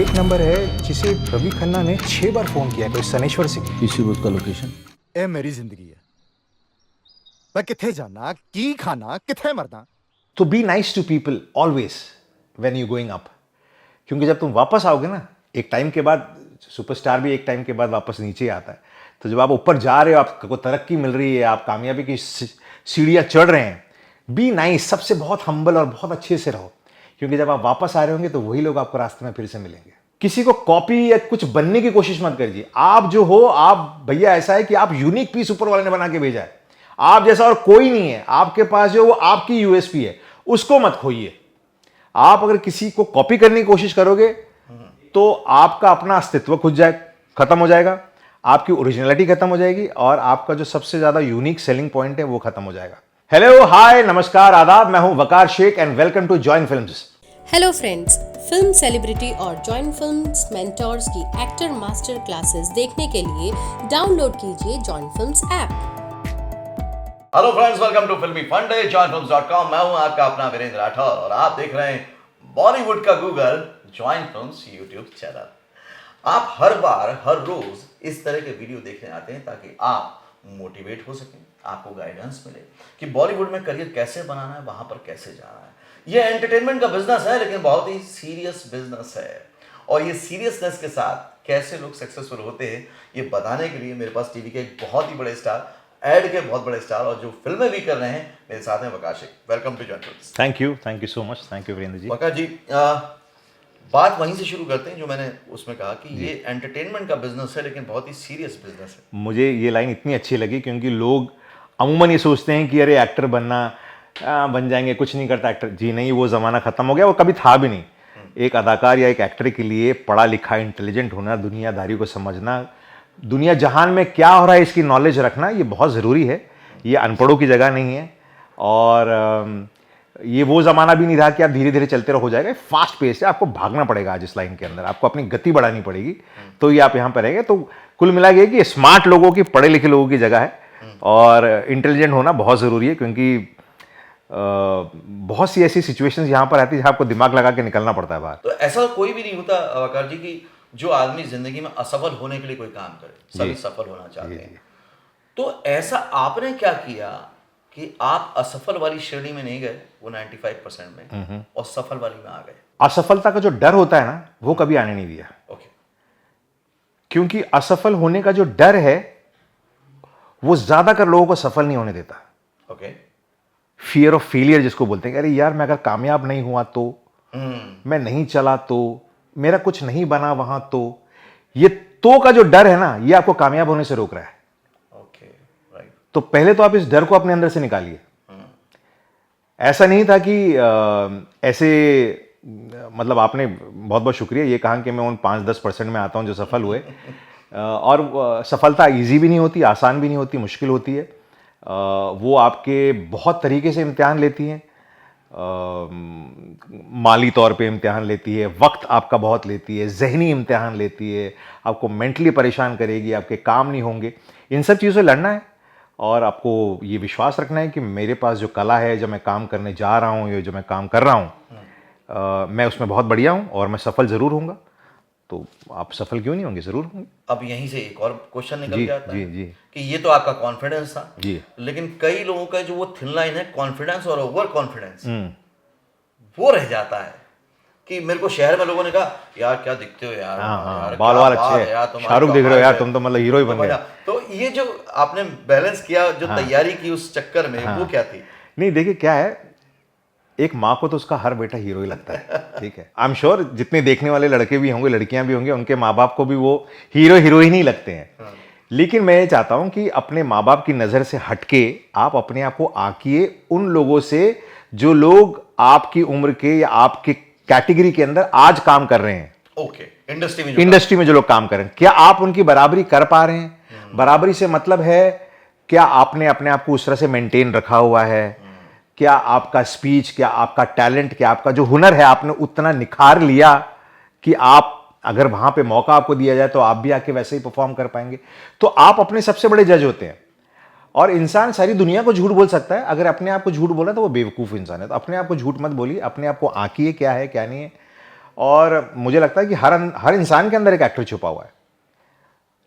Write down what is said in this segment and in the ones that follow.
एक नंबर है जिसे रवि खन्ना ने 6 बार फोन किया है, कोई सनेश्वर सिंह। इसी बुत का लोकेशन ਇਹ ਮੇਰੀ ਜ਼ਿੰਦਗੀ ਹੈ। ਮੈਂ ਕਿੱਥੇ ਜਾਣਾ, ਕੀ ਖਾਣਾ, ਕਿੱਥੇ ਮਰਨਾ। तो be nice to people always when you going up, क्योंकि जब तुम वापस आओगे ना एक टाइम के बाद, सुपरस्टार भी एक टाइम के बाद वापस नीचे आता है, तो जब आप ऊपर जा रहे हो, आपको तरक्की मिल रही है, आप कामयाबी की सीढ़ियाँ चढ़ रहे हैं, बी नाइस, सबसे बहुत हम्बल और बहुत अच्छे से रहो, क्योंकि जब आप वापस आ रहे होंगे तो वही लोग आपको रास्ते में फिर से मिलेंगे। किसी को कॉपी या कुछ बनने की कोशिश मत करिए। आप जो हो, आप भैया ऐसा है कि आप यूनिक पीस ऊपर वाले ने बना के भेजा है, आप जैसा और कोई नहीं है। आपके पास जो वो आपकी यूएसपी है, उसको मत खोइए। आप अगर किसी को कॉपी करने की कोशिश करोगे तो आपका अपना अस्तित्व खत्म हो जाएगा, आपकी ओरिजिनलिटी खत्म हो जाएगी, और आपका जो सबसे ज्यादा यूनिक सेलिंग पॉइंट है वो खत्म हो जाएगा। हेलो, हाय, नमस्कार, आदाब, मैं हूं Waqar Shaikh and welcome to join films. Hello friends, film celebrity और जॉइन फिल्म्स मेंटोर्स की एक्टर मास्टर क्लासेस देखने के लिए डाउनलोड कीजिए join films app. Hello friends, welcome to फिल्मी फंडे joinfilms.com। मैं हूं आपका अपना वीरेंद्र राठौर और आप देख रहे हैं बॉलीवुड का Google join films YouTube channel. आप हर बार हर रोज इस तरह के वीडियो देखने आते हैं ताकि आप मोटिवेट हो सकें, आपको गाइडेंस मिले कि बॉलीवुड में करियर कैसे बनाना है, वहां पर कैसे जाना है। यह एंटरटेनमेंट का बिजनेस है, लेकिन बहुत ही सीरियस बिजनेस है, और ये सीरियसनेस के साथ कैसे लोग सक्सेसफुल होते हैं ये बताने के लिए मेरे पास टीवी के एक बहुत ही बड़े स्टार, एड के बहुत बड़े स्टार, और जो फिल्में भी कर रहे हैं, मेरे साथ हैं Waqar Shaikh. Welcome to join films. Thank you so much, thank you Virendra ji. Waqar ji, बात वहीं से शुरू करते हैं जो मैंने उसमें कहा कि ये एंटरटेनमेंट का बिजनेस है, लेकिन बहुत ही सीरियस बिजनेस है। मुझे ये लाइन इतनी अच्छी लगी क्योंकि लोग अमूमन ये सोचते हैं कि अरे एक्टर बनना, बन जाएंगे, कुछ नहीं करता एक्टर। जी नहीं, वो ज़माना ख़त्म हो गया, वो कभी था भी नहीं। एक अदाकार या एक एक्टर के लिए पढ़ा लिखा, इंटेलिजेंट होना, दुनियादारी को समझना, दुनिया जहान में क्या हो रहा है इसकी नॉलेज रखना, ये बहुत ज़रूरी है। ये अनपढ़ों की जगह नहीं है, और ये वो ज़माना भी नहीं रहा कि आप धीरे धीरे चलते रहो, हो जाएगा। फास्ट पेस है, आपको भागना पड़ेगा आज इस लाइन के अंदर, आपको अपनी गति बढ़ानी पड़ेगी, तो ये आप यहाँ पर रहेंगे। तो कुल मिला के कि स्मार्ट लोगों की, पढ़े लिखे लोगों की जगह है, और इंटेलिजेंट होना बहुत ज़रूरी है, क्योंकि बहुत सी ऐसी सिचुएशंस यहाँ पर आती है जहाँ आपको दिमाग लगा के निकलना पड़ता है बाहर। तो ऐसा कोई भी नहीं होता वकार जी कि जो आदमी जिंदगी में असफल होने के लिए कोई काम करे, सभी सफल होना चाहते हैं। तो ऐसा आपने क्या किया कि आप असफल वाली श्रेणी में नहीं गए, वो 95% में, और सफल वाली में आ गए? असफलता का जो डर होता है ना, वो कभी आने नहीं दिया। ओके। क्योंकि असफल होने का जो डर है वो ज्यादातर लोगों को सफल नहीं होने देता। ओके। फियर ऑफ फेलियर जिसको बोलते हैं, अरे यार मैं अगर कामयाब नहीं हुआ तो, मैं नहीं चला तो, मेरा कुछ नहीं बना वहां तो, ये तो का जो डर है ना, ये आपको कामयाब होने से रोक रहा है। Okay, right. तो पहले तो आप इस डर को अपने अंदर से निकालिए। ऐसा नहीं था कि मतलब आपने बहुत बहुत शुक्रिया ये कहा कि मैं उन 5-10% में आता हूं जो सफल हुए, और सफलता इजी भी नहीं होती, आसान भी नहीं होती, मुश्किल होती है। वो आपके बहुत तरीके से इम्तिहान लेती हैं, माली तौर पे इम्तिहान लेती है, वक्त आपका बहुत लेती है, जहनी इम्तिहान लेती है, आपको मेंटली परेशान करेगी, आपके काम नहीं होंगे। इन सब चीज़ों से लड़ना है, और आपको ये विश्वास रखना है कि मेरे पास जो कला है, जो मैं काम करने जा रहा हूँ, या जो मैं काम कर रहा हूँ, मैं उसमें बहुत बढ़िया हूँ और मैं सफल ज़रूर होऊंगा। तो आप सफल क्यों नहीं होंगे, ज़रूर होंगे। अब यहीं से एक और क्वेश्चन निकल के आता है जी कि ये तो आपका कॉन्फिडेंस था जी, लेकिन कई लोगों का जो वो थिन लाइन है, कॉन्फिडेंस और ओवर कॉन्फिडेंस, वो रह जाता है कि मेरे को शहर में लोगों ने कहा यार क्या दिखते हो यार, हाँ, बाल वाल अच्छे हैं, शाहरुख दिख रहे हो यार, तुम तो मतलब हीरो ही बन गए। तो ये जो आपने बैलेंस किया, जो तैयारी की उस चक्कर में, वो क्या थी? नहीं, देखिए क्या है, एक माँ को तो उसका हर बेटा हीरो ही लगता है, ठीक है। आई एम श्योर जितने देखने वाले लड़के भी होंगे, लड़कियां भी होंगे, उनके माँ बाप को भी वो हीरो हीरोइन ही लगते हैं। लेकिन मैं ये चाहता हूं कि अपने माँ बाप की नज़र से हटके आप अपने आप को आंकिए उन लोगों से जो लोग आपकी उम्र के या आपके कैटेगरी के अंदर आज काम कर रहे हैं। ओके, इंडस्ट्री में जो लोग काम कर रहे हैं, क्या आप उनकी बराबरी कर पा रहे हैं? बराबरी से मतलब है क्या आपने अपने आप को उस तरह से मेंटेन रखा हुआ है? क्या आपका स्पीच, क्या आपका टैलेंट, क्या आपका जो हुनर है, आपने उतना निखार लिया कि आप अगर वहां पे मौका आपको दिया जाए तो आप भी आके वैसे ही परफॉर्म कर पाएंगे? तो आप अपने सबसे बड़े जज होते हैं। और इंसान सारी दुनिया को झूठ बोल सकता है, अगर अपने आप को झूठ बोला तो वो बेवकूफ़ इंसान है। तो अपने आप को झूठ मत बोलिए, अपने आप को आंकिए क्या है क्या नहीं है, और मुझे लगता है कि हर इंसान के अंदर एक एक्टर छुपा हुआ है,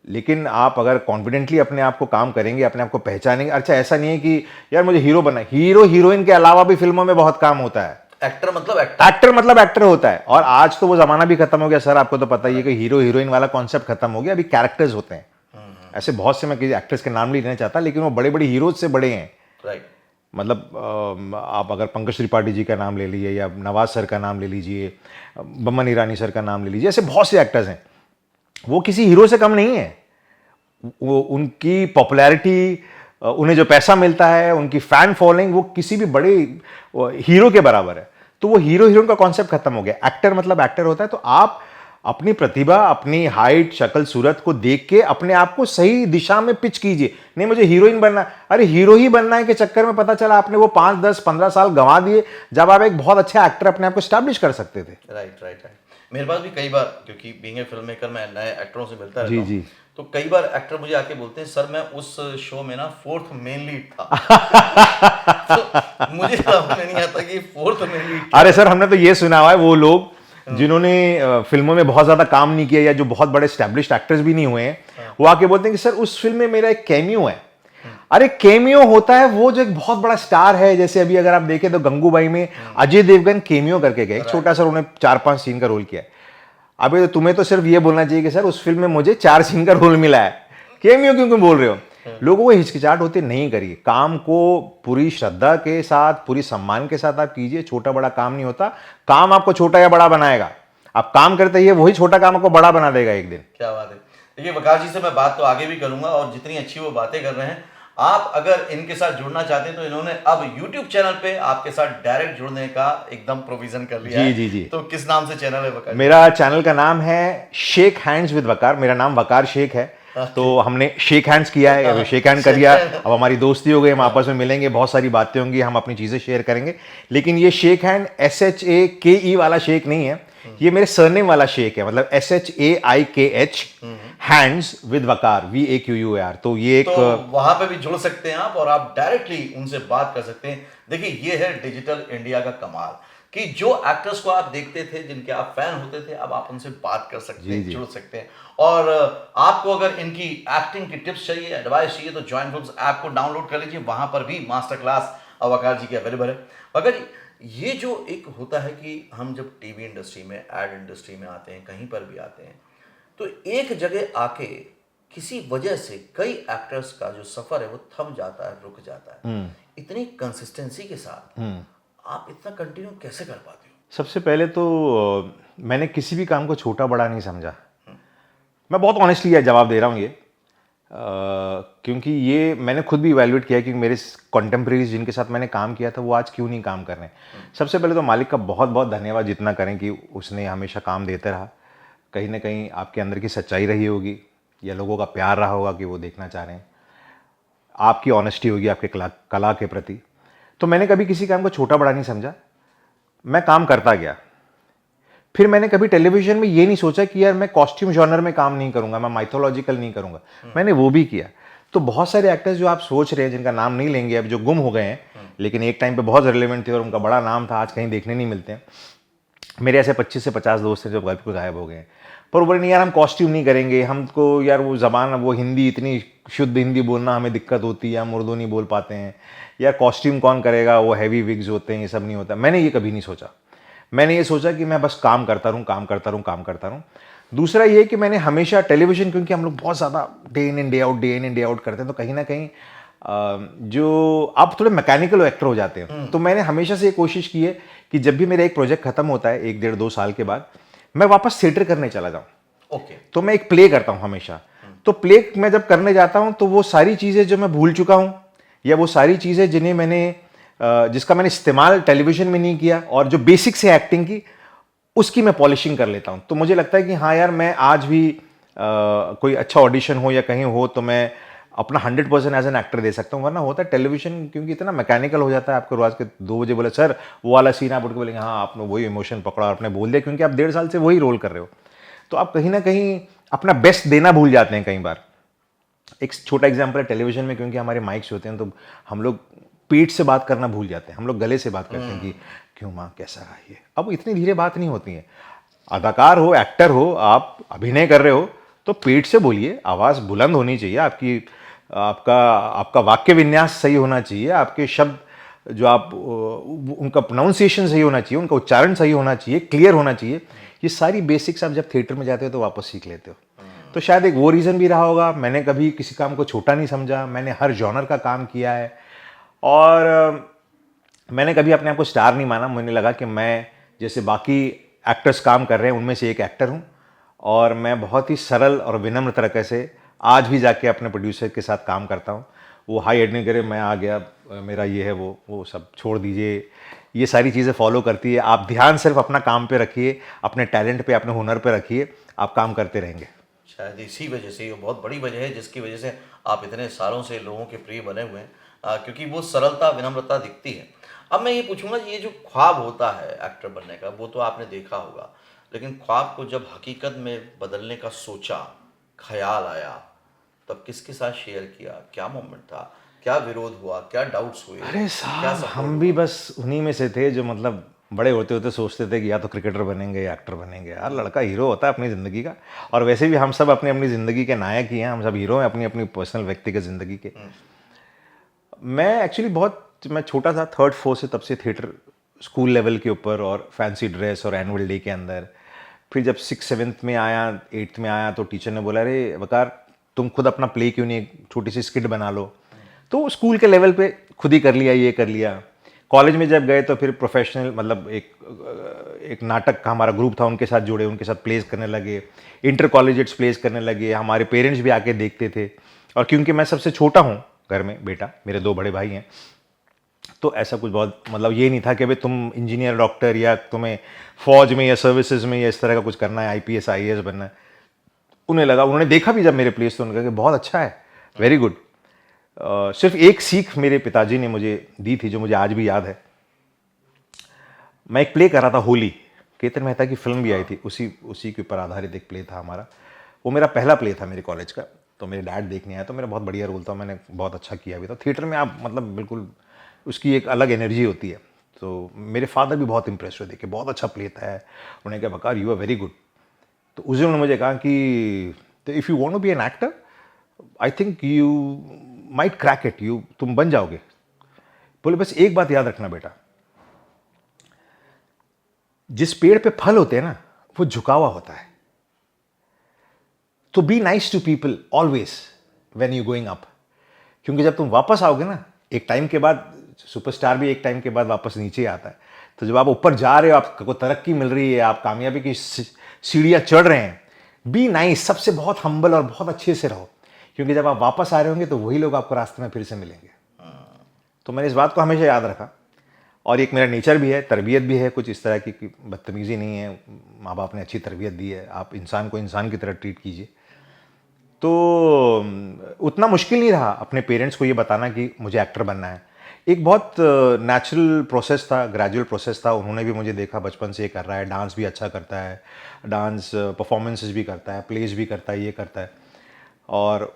लेकिन आप अगर कॉन्फिडेंटली अपने आप को काम करेंगे, अपने आप को पहचानेंगे। अच्छा, ऐसा नहीं है कि यार मुझे हीरो बनना है, हीरो हीरोइन के अलावा भी फिल्मों में बहुत काम होता है। एक्टर मतलब एक्टर, एक्टर मतलब एक्टर होता है। और आज तो वो जमाना भी खत्म हो गया सर, आपको तो पता ही है कि हीरो हीरोइन वाला कॉन्सेप्ट खत्म हो गया, अभी कैरेक्टर्स होते हैं। ऐसे बहुत से, मैं किसी एक्टर्स के नाम नहीं लेना चाहता, लेकिन वो बड़े बड़े हीरोज से बड़े हैं। राइट। मतलब आप अगर पंकज त्रिपाठी जी का नाम ले लीजिए, या नवाज सर का नाम ले लीजिए, बमन ईरानी सर का नाम ले लीजिए, ऐसे बहुत से एक्टर्स हैं, वो किसी हीरो से कम नहीं है। वो उनकी पॉपुलैरिटी, उन्हें जो पैसा मिलता है, उनकी फैन फॉलोइंग, वो किसी भी बड़े हीरो के बराबर है। तो वो हीरो हीरोइन का कॉन्सेप्ट खत्म हो गया। एक्टर मतलब एक्टर होता है। तो आप अपनी प्रतिभा, अपनी हाइट, शक्ल, सूरत को देख के अपने आप को सही दिशा में पिच कीजिए। नहीं मुझे हीरोइन बनना है, अरे हीरो ही बनना है के चक्कर में पता चला आपने वो 5, 10, 15 साल गंवा दिए, जब आप एक बहुत अच्छा एक्टर अपने आप को स्टैब्लिश कर सकते थे। Right right right. मेरे पास भी कई बार, क्योंकि बीइंग ए फिल्म मेकर मैं नए एक्टरों से मिलता रहता हूं, जी। तो कई बार एक्टर मुझे आके बोलते हैं सर मैं उस शो में ना 4th मेन लीड था। तो मुझे समझ में नहीं आता कि 4th मेन लीड। अरे सर, हमने तो ये सुना हुआ है, वो लोग जिन्होंने फिल्मों में बहुत ज्यादा काम नहीं किया, या जो बहुत बड़े एस्टैब्लिश्ड एक्टर्स भी नहीं हुए हैं, वो आके बोलते हैं कि सर उस फिल्म में मेरा एक कैमियो है। अरे कैमियो होता है वो जो एक बहुत बड़ा स्टार है। जैसे अभी अगर आप देखें तो गंगूबाई में अजय देवगन कैमियो करके गए, छोटा सा उन्होंने 4-5 सीन का रोल किया है। अभी तो तुम्हें तो सिर्फ ये बोलना चाहिए कि सर उस फिल्म में मुझे 4 सीन का रोल मिला है, कैमियो क्यों बोल रहे हो। लोगों को हिचकिचाहट होती नहीं करिए, काम को पूरी श्रद्धा के साथ, पूरी सम्मान के साथ आप कीजिए। छोटा बड़ा काम नहीं होता, काम आपको छोटा या बड़ा बनाएगा। आप काम करते ही वही छोटा काम आपको बड़ा बना देगा एक दिन। क्या बात है। देखिए वकार जी से मैं बात तो आगे भी करूंगा, और जितनी अच्छी वो बातें कर रहे हैं, आप अगर इनके साथ जुड़ना चाहते हैं तो इन्होंने अब YouTube चैनल पे आपके साथ डायरेक्ट जुड़ने का एकदम प्रोविजन कर लिया है। जी। तो किस नाम से चैनल है वकार? मेरा चैनल का नाम है शेक हैंड्स विद वकार। मेरा नाम वकार शेख है, तो हमने शेक हैंड्स किया है, अभी शेक हैंड कर लिया, अब हमारी दोस्ती हो गई, हम आपस में मिलेंगे, बहुत सारी बातें होंगी, हम अपनी चीजें शेयर करेंगे। लेकिन ये शेक हैंड SHAKE वाला शेक नहीं है, ये मेरे सरनेम वाला शेक है, मतलब SHAIKH hands with Waqar, VAQUAR। तो ये एक, तो वहां पे भी जुड़ सकते हैं आप, और आप डायरेक्टली उनसे बात कर सकते हैं। देखिए ये है डिजिटल इंडिया का कमाल, कि जो एक्टर्स को आप देखते थे, जिनके आप फैन होते थे, अब आप उनसे बात कर सकते हैं, जुड़ सकते हैं। और आपको अगर इनकी एक्टिंग की टिप्स चाहिए, एडवाइस चाहिए, तो जॉइन फिल्म्स ऐप को डाउनलोड कर लीजिए, वहां पर भी मास्टर क्लास वकार जी की अवेलेबल है। वकार जी, ये जो एक होता है कि हम जब टीवी इंडस्ट्री में, एड इंडस्ट्री में आते हैं, कहीं पर भी आते हैं, तो एक जगह आके किसी वजह से कई एक्टर्स का जो सफर है वो थम जाता है, रुक जाता है। इतनी कंसिस्टेंसी के साथ आप इतना कंटिन्यू कैसे कर पाते हो? सबसे पहले तो मैंने किसी भी काम को छोटा बड़ा नहीं समझा। मैं बहुत ऑनेस्टली जवाब दे रहा हूँ ये, क्योंकि ये मैंने खुद भी इवैल्यूएट किया कि मेरे कॉन्टेम्प्रेरीज जिनके साथ मैंने काम किया था वो आज क्यों नहीं काम कर रहे हैं। सबसे पहले तो मालिक का बहुत बहुत धन्यवाद जितना करें कि उसने हमेशा काम देते रहा। कहीं ना कहीं आपके अंदर की सच्चाई रही होगी, या लोगों का प्यार रहा होगा कि वो देखना चाह रहे हैं, आपकी ऑनेस्टी होगी आपके कला के प्रति। तो मैंने कभी किसी काम को छोटा बड़ा नहीं समझा, मैं काम करता गया। फिर मैंने कभी टेलीविजन में ये नहीं सोचा कि यार मैं कॉस्ट्यूम जॉनर में काम नहीं करूंगा, मैं माइथोलॉजिकल नहीं करूंगा, मैंने वो भी किया। तो बहुत सारे एक्टर्स जो आप सोच रहे हैं, जिनका नाम नहीं लेंगे अब, जो गुम हो गए हैं, लेकिन एक टाइम पे बहुत रिलेवेंट थे और उनका बड़ा नाम था, आज कहीं देखने नहीं मिलते हैं। मेरे ऐसे 25 से 50 दोस्त हैं जो गल्फ पे गायब हो गए हैं। पर वो बोले नहीं यार हम कॉस्ट्यूम नहीं करेंगे, हमको यार वो ज़बान, वो हिंदी, इतनी शुद्ध हिंदी बोलना हमें दिक्कत होती है, हम उर्दू नहीं बोल पाते हैं, यार कॉस्ट्यूम कौन करेगा, वो हैवी विग्स होते हैं, ये सब नहीं होता। मैंने ये कभी नहीं सोचा। मैंने ये सोचा कि मैं बस काम करता रहूँ, काम करता रहूँ, काम करता रहूँ। दूसरा ये कि मैंने हमेशा टेलीविज़न, क्योंकि हम लोग बहुत ज़्यादा डे इन डे आउट करते हैं, तो कहीं ना कहीं जो आप थोड़े मैकेनिकल एक्टर हो जाते हैं। तो मैंने हमेशा से ये कोशिश की है कि जब भी मेरा एक प्रोजेक्ट खत्म होता है 1-1.5-2 साल के बाद, मैं वापस थिएटर करने चला जाऊँ। ओके। तो मैं एक प्ले करता हूँ हमेशा। तो प्ले मैं जब करने जाता हूँ तो वो सारी चीज़ें जो मैं भूल चुका हूँ, या वो सारी चीज़ें जिन्हें मैंने जिसका मैंने इस्तेमाल टेलीविजन में नहीं किया, और जो बेसिक्स है एक्टिंग की, उसकी मैं पॉलिशिंग कर लेता हूँ। तो मुझे लगता है कि हाँ यार, मैं आज भी कोई अच्छा ऑडिशन हो या कहीं हो तो मैं अपना 100% एज एन एक्टर दे सकता हूँ। वरना होता है टेलीविजन क्योंकि इतना मैकेनिकल हो जाता है, आपको रात के 2 बजे बोले सर वो वाला सीन, आप उठ के बोलेंगे हाँ आपने वही इमोशन पकड़ा, आपने बोल दिया, क्योंकि आप 1.5 साल से वही रोल कर रहे हो। तो आप कहीं ना कहीं अपना बेस्ट देना भूल जाते हैं कई बार। एक छोटा एग्जांपल है टेलीविजन में, क्योंकि हमारे माइक्स होते हैं तो हम लोग पीठ से बात करना भूल जाते हैं, हम लोग गले से बात करते हैं कि क्यों माँ कैसा रहा ये। अब इतनी धीरे बात नहीं होती है। अदाकार हो, एक्टर हो, आप अभिनय कर रहे हो तो पेट से बोलिए, आवाज़ बुलंद होनी चाहिए, आपकी आपका आपका वाक्य विन्यास सही होना चाहिए, आपके शब्द जो आप उनका प्रोनाउंसिएशन सही होना चाहिए, उनका उच्चारण सही होना चाहिए, क्लियर होना चाहिए। ये सारी बेसिक्स आप जब थिएटर में जाते हो तो वापस सीख लेते हो। तो शायद एक वो रीज़न भी रहा होगा। मैंने कभी किसी काम को छोटा नहीं समझा, मैंने हर जॉनर का काम किया है और मैंने कभी अपने आप को स्टार नहीं माना। मुझे लगा कि मैं जैसे बाकी एक्टर्स काम कर रहे हैं उनमें से एक एक्टर हूँ और मैं बहुत ही सरल और विनम्र तरीके से आज भी जाके अपने प्रोड्यूसर के साथ काम करता हूँ। वो हाई एड नहीं करे, मैं आ गया, मेरा ये है, वो सब छोड़ दीजिए, ये सारी चीज़ें फॉलो करती है। आप ध्यान सिर्फ अपना काम पे रखिए, अपने टैलेंट पे, अपने हुनर पे रखिए, आप काम करते रहेंगे। शायद इसी वजह से, ये बहुत बड़ी वजह है जिसकी वजह से आप इतने सालों से लोगों के प्रिय बने हुए हैं, क्योंकि वो सरलता, विनम्रता दिखती है। अब मैं ये पूछूंगा, ये जो ख्वाब होता है एक्टर बनने का, वो तो आपने देखा होगा, लेकिन ख्वाब को जब हकीकत में बदलने का सोचा, ख्याल आया, तब किसके साथ शेयर किया, क्या मोमेंट था, क्या विरोध हुआ, क्या डाउट्स हुए? अरे क्या साहब, support हम हुआ? भी बस उन्हीं में से थे जो मतलब बड़े होते होते सोचते थे कि या तो क्रिकेटर बनेंगे या एक्टर बनेंगे। यार, लड़का हीरो होता है अपनी ज़िंदगी का, और वैसे भी हम सब अपनी अपनी ज़िंदगी के नायक ही हैं, हम सब हीरो हैं अपनी अपनी पर्सनल व्यक्तिगत ज़िंदगी के। मैं एक्चुअली मैं छोटा था, थर्ड फोर्थ से, तब से थिएटर स्कूल लेवल के ऊपर और फैंसी ड्रेस और एनुअल डे के अंदर। फिर जब 6th-7th में आया, 8th में आया, तो टीचर ने बोला, अरे वकार, तुम खुद अपना प्ले क्यों नहीं, एक छोटी सी स्किट बना लो। तो स्कूल के लेवल पे खुद ही कर लिया, ये कर लिया। कॉलेज में जब गए तो फिर प्रोफेशनल, मतलब एक नाटक का हमारा ग्रुप था, उनके साथ जुड़े, उनके साथ प्लेस करने लगे, इंटर कॉलेजेट्स प्लेस करने लगे। हमारे पेरेंट्स भी आके देखते थे, और क्योंकि मैं सबसे छोटा हूँ घर में, बेटा, मेरे 2 बड़े भाई हैं, तो ऐसा कुछ बहुत, मतलब ये नहीं था कि भाई तुम इंजीनियर, डॉक्टर, या तुम्हें फौज में या सर्विसेज में या इस तरह का कुछ करना है, आईपीएस आईएएस बनना है। उन्हें लगा, उन्होंने देखा भी जब मेरे प्लेस, तो उन्होंने कहा कि बहुत अच्छा है, वेरी गुड। सिर्फ एक सीख मेरे पिताजी ने मुझे दी थी जो मुझे आज भी याद है। मैं एक प्ले कर रहा था, होली, केतन मेहता की फिल्म भी आई थी, उसी के ऊपर आधारित एक प्ले था हमारा। वो मेरा पहला प्ले था मेरे कॉलेज का, तो मेरे डैड देखने आया, तो मेरा बहुत बढ़िया रोल था, मैंने बहुत अच्छा किया भी था। थिएटर में आप मतलब बिल्कुल उसकी एक अलग एनर्जी होती है। तो मेरे फादर भी बहुत इंप्रेस हुए थे कि बहुत अच्छा प्ले था। उन्होंने कहा, बकार, यू आर वेरी गुड। तो उस दिन उन्होंने मुझे कहा कि if you want to be an actor, I think you might crack it, तुम बन जाओगे। बोले, बस एक बात याद रखना बेटा, जिस पेड़ पे फल होते हैं ना, वो झुका हुआ होता है। तो be nice to people always when you going up, क्योंकि जब तुम वापस आओगे ना, एक टाइम के बाद, सुपरस्टार भी एक टाइम के बाद वापस नीचे ही आता है। तो जब आप ऊपर जा रहे हो, आपको तरक्की मिल रही है, आप कामयाबी की सीढ़ियाँ चढ़ रहे हैं, बी नाइस, सबसे बहुत हम्बल और बहुत अच्छे से रहो, क्योंकि जब आप वापस आ रहे होंगे तो वही लोग आपको रास्ते में फिर से मिलेंगे। तो मैंने इस बात को हमेशा याद रखा, और एक मेरा नेचर भी है, तरबियत भी है कुछ इस तरह की कि बदतमीज़ी नहीं है, माँ बाप ने अच्छी तरबियत दी है, आप इंसान को इंसान की तरह ट्रीट कीजिए। तो उतना मुश्किल नहीं रहा अपने पेरेंट्स को ये बताना कि मुझे एक्टर बनना है। एक बहुत नेचुरल प्रोसेस था, ग्रेजुअल प्रोसेस था। उन्होंने भी मुझे देखा बचपन से ये कर रहा है, डांस भी अच्छा करता है, डांस परफॉर्मेंसेस भी करता है, प्लेस भी करता है, ये करता है। और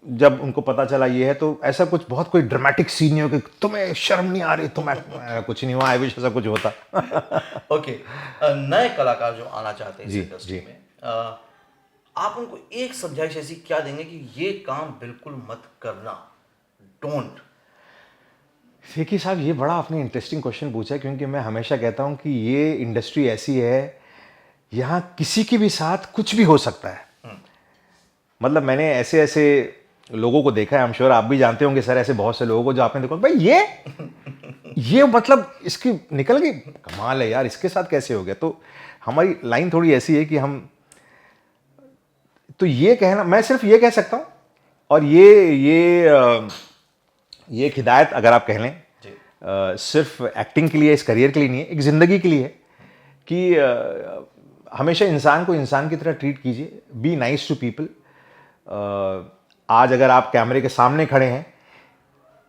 जब उनको पता चला ये है, तो ऐसा कुछ बहुत कोई ड्रामेटिक सीन नहीं हो कि तुम्हें शर्म नहीं आ रही, कुछ नहीं हुआ। आई विश ऐसा कुछ होता। ओके, नए कलाकार जो आना चाहते हैं इस जी, इंडस्ट्री जी। में, आप उनको एक समझाइश ऐसी क्या देंगे कि ये काम बिल्कुल मत करना, डोंट? देखिए साहब, ये बड़ा आपने इंटरेस्टिंग क्वेश्चन पूछा है, क्योंकि मैं हमेशा कहता हूँ कि ये इंडस्ट्री ऐसी है, यहाँ किसी के भी साथ कुछ भी हो सकता है। मतलब मैंने ऐसे ऐसे लोगों को देखा है, आई एम श्योर आप भी जानते होंगे सर, ऐसे बहुत से लोगों को जो आपने देखा, भाई ये मतलब इसकी निकल गई, कमाल है यार, इसके साथ कैसे हो गया। तो हमारी लाइन थोड़ी ऐसी है कि हम, तो ये कहना, मैं सिर्फ ये कह सकता हूँ, और ये एक हिदायत अगर आप कह लें, सिर्फ एक्टिंग के लिए, इस करियर के लिए नहीं है, एक ज़िंदगी के लिए है, कि हमेशा इंसान को इंसान की तरह ट्रीट कीजिए, बी नाइस टू पीपल। आज अगर आप कैमरे के सामने खड़े हैं,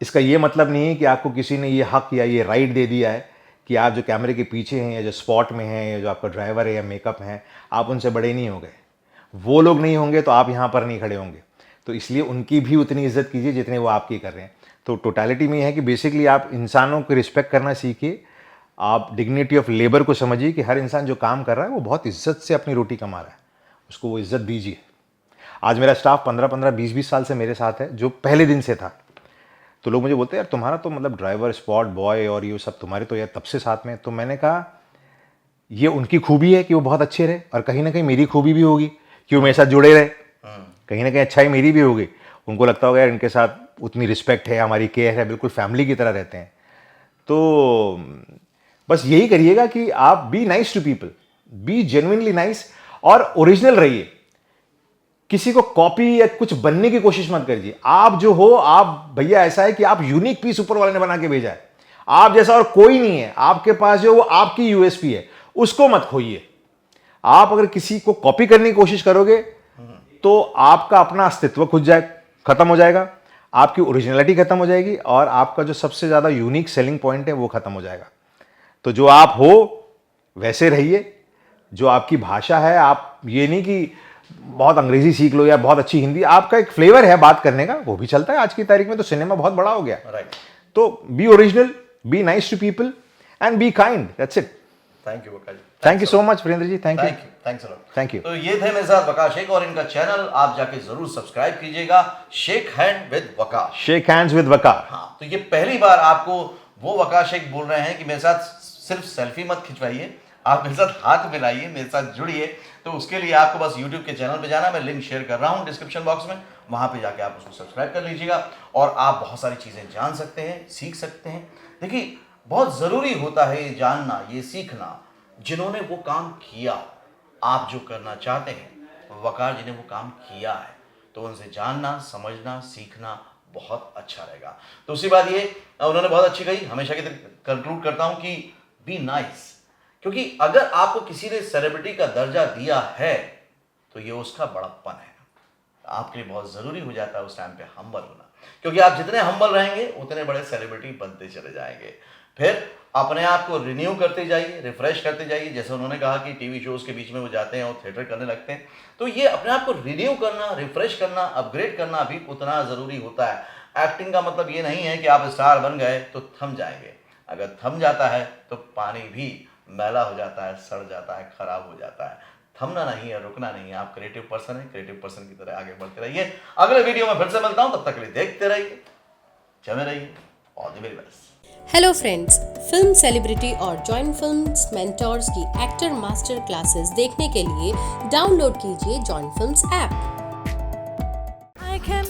इसका ये मतलब नहीं है कि आपको किसी ने ये हक या ये राइट दे दिया है कि आप जो कैमरे के पीछे हैं, या जो स्पॉट में हैं, या जो आपका ड्राइवर है या मेकअप हैं, आप उनसे बड़े नहीं हो गए। वो लोग नहीं होंगे तो आप यहाँ पर नहीं खड़े होंगे। तो इसलिए उनकी भी उतनी इज्जत कीजिए जितने वो आपकी कर रहे हैं। तो टोटलिटी में यह है कि बेसिकली आप इंसानों को रिस्पेक्ट करना सीखिए, आप डिग्निटी ऑफ लेबर को समझिए कि हर इंसान जो काम कर रहा है वो बहुत इज्जत से अपनी रोटी कमा रहा है, उसको वो इज्जत दीजिए। आज मेरा स्टाफ 15-15, 20-20 साल से मेरे साथ है, जो पहले दिन से था। तो लोग मुझे बोलते हैं यार तुम्हारा तो मतलब ड्राइवर, स्पॉट बॉय और ये सब तुम्हारे तो यार तब से साथ में। तो मैंने कहा ये उनकी खूबी है कि वो बहुत अच्छे रहे, और कहीं ना कहीं मेरी खूबी भी होगी कि वो मेरे साथ जुड़े रहे। कहीं ना कहीं अच्छाई मेरी भी होगी। उनको लगता होगा यार इनके साथ उतनी रिस्पेक्ट है, हमारी केयर है, बिल्कुल फैमिली की तरह रहते हैं। तो बस यही करिएगा कि आप be nice to people, be genuinely nice और ओरिजिनल रहिए। किसी को कॉपी या कुछ बनने की कोशिश मत करिए। आप जो हो, आप भैया ऐसा है कि आप यूनिक पीस ऊपर वाले ने बना के भेजा है, आप जैसा और कोई नहीं है। आपके पास जो वो आपकी यूएसपी है, उसको मत खोइए। आप अगर किसी को कॉपी करने की कोशिश करोगे तो आपका अपना अस्तित्व खत्म हो जाएगा, आपकी ओरिजिनलिटी खत्म हो जाएगी, और आपका जो सबसे ज्यादा यूनिक सेलिंग पॉइंट है वो खत्म हो जाएगा। तो जो आप हो वैसे रहिए। जो आपकी भाषा है, आप ये नहीं कि बहुत अंग्रेजी सीख लो या बहुत अच्छी हिंदी, आपका एक फ्लेवर है बात करने का, वो भी चलता है। आज की तारीख में तो सिनेमा बहुत बड़ा हो गया। राइट। तो be original, be nice to people and be kind, that's it. Thank you Waqar ji. Thank you so much Virendra ji, thank you. Thanks a lot. Thank you. तो ये थे मेरे साथ वका शेख, और इनका चैनल आप जाके जरूर सब्सक्राइब कीजिएगा, shake hand with Waka. Shake hands with Waka. हाँ, तो ये पहली बार आपको वो वका शेख बोल रहे हैं कि मेरे साथ सिर्फ सेल्फी मत खिंचवाइए, आप मेरे साथ हाथ मिलाइए, मेरे साथ जुड़िए। तो उसके लिए आपको बस YouTube के चैनल पे जाना, मैं लिंक शेयर कर रहा हूँ डिस्क्रिप्शन बॉक्स में, वहां पे जाके आप उसको सब्सक्राइब कर लीजिएगा और आप बहुत सारी चीजें जान सकते हैं, सीख सकते हैं। देखिए, बहुत जरूरी होता है ये जानना, ये सीखना, जिन्होंने वो काम किया। आप जो करना चाहते हैं, वकार जी ने वो काम किया है, तो उनसे जानना, समझना, सीखना बहुत अच्छा रहेगा। तो उसी बात ये उन्होंने बहुत अच्छी कही, हमेशा की तरह कंक्लूड करता हूं कि बी नाइस। क्योंकि अगर आपको किसी ने सेलिब्रिटी का दर्जा दिया है तो ये उसका बड़प्पन है। आपके लिए बहुत जरूरी हो जाता है उस टाइम पे हम्बल होना, क्योंकि आप जितने हम्बल रहेंगे उतने बड़े सेलिब्रिटी बनते चले जाएंगे। फिर अपने आप को रिन्यू करते जाइए, रिफ्रेश करते जाइए। जैसे उन्होंने कहा कि टीवी शोज के बीच में वो जाते हैं और थिएटर करने लगते हैं, तो ये अपने आप को रिन्यू करना, रिफ्रेश करना, अपग्रेड करना भी उतना जरूरी होता है। एक्टिंग का मतलब ये नहीं है कि आप स्टार बन गए तो थम जाएंगे। अगर थम जाता है तो पानी भी मैला हो जाता है, सड़ जाता है, खराब हो जाता है। थमना नहीं है, रुकना नहीं है। आप क्रिएटिव पर्सन है, क्रिएटिव पर्सन की तरह आगे बढ़ते रहिए। अगले वीडियो में फिर से मिलता हूं, तब तक के लिए देखते रहिए, जमे रहिए। All the very best. Hello friends, film celebrity और जॉइन फिल्म्स मेंटोर्स की एक्टर मास्टर क्लासेस देखने के लिए डाउनलोड कीजिए join films app. I can